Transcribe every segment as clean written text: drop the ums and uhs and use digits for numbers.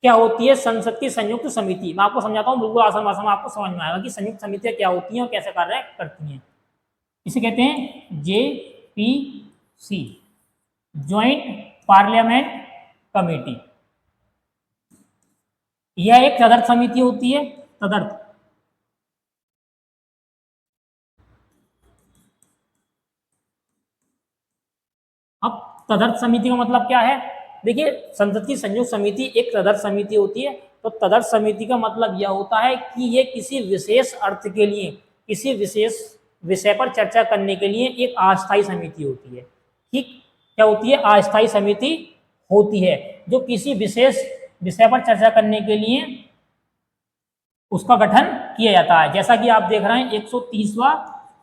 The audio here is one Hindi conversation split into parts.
क्या होती है संसद की संयुक्त समिति। मैं आपको समझाता हूँ, बिल्कुल आसान भाषा में आपको समझ में आएगा कि संयुक्त समितियां क्या होती हैं और कैसे कार्य करती हैं। इसे कहते हैं JPC, ज्वाइंट पार्लियामेंट कमेटी। यह एक तदर्थ समिति होती है, तदर्थ। अब तदर्थ समिति का मतलब क्या है? देखिए, संसद की संयुक्त समिति एक तदर्थ समिति होती है। तो तदर्थ समिति का मतलब यह होता है कि ये किसी विशेष अर्थ के लिए, किसी विशेष विषय पर चर्चा करने के लिए एक अस्थायी समिति होती है। ठीक, क्या होती है? अस्थायी समिति होती है, जो किसी विशेष विषय पर चर्चा करने के लिए उसका गठन किया जाता है। जैसा कि आप देख रहे हैं 130वां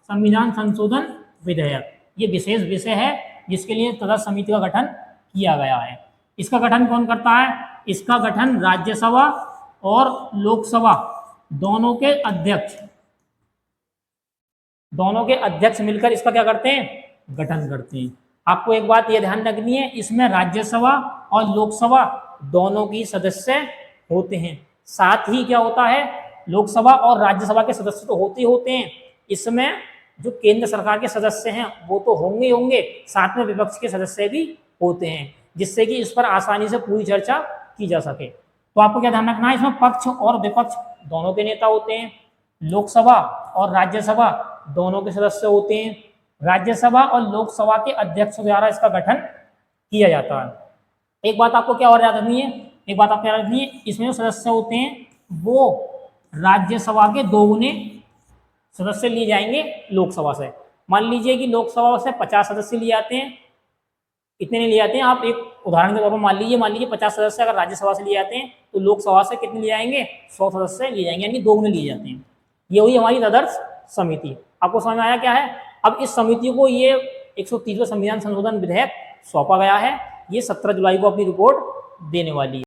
संविधान संशोधन विधेयक, ये विशेष विषय है जिसके लिए तदर्थ समिति का गठन किया गया है। इसका गठन कौन करता है? इसका गठन राज्यसभा और लोकसभा दोनों के अध्यक्ष मिलकर इसका क्या करते हैं? गठन करते हैं। आपको एक बात यह ध्यान रखनी है, इसमें राज्यसभा और लोकसभा दोनों की सदस्य होते हैं। साथ ही क्या होता है, लोकसभा और राज्यसभा के सदस्य तो होते हैं, इसमें जो केंद्र सरकार के सदस्य हैं वो तो होंगे होंगे, साथ में विपक्ष के सदस्य भी होते हैं, जिससे कि इस पर आसानी से पूरी चर्चा की जा सके। तो आपको क्या ध्यान रखना है, इसमें पक्ष और विपक्ष दोनों के नेता होते हैं। लोकसभा और राज्यसभा दोनों के सदस्य होते हैं। राज्यसभा और लोकसभा के अध्यक्ष द्वारा इसका गठन किया जाता है। एक बात आपको क्या और याद रखनी है, इसमें जो सदस्य होते हैं वो राज्यसभा के दोगुने सदस्य लिए जाएंगे लोकसभा से। मान लीजिए कि लोकसभा से 50 सदस्य लिए जाते हैं, कितने लिए जाते हैं? आप एक उदाहरण के तौर पर मान लीजिए 50 सदस्य अगर राज्यसभा से लिए जाते हैं तो लोकसभा से कितने लिए जाएंगे? 100 सदस्य लिए जाएंगे, यानी दोगुने लिए जाते हैं। ये हुई हमारी तदर्थ समिति। आपको समझ में आया क्या है? अब इस समिति को ये 130वां संविधान संशोधन विधेयक सौंपा गया है। ये 17 जुलाई को अपनी रिपोर्ट देने वाली है।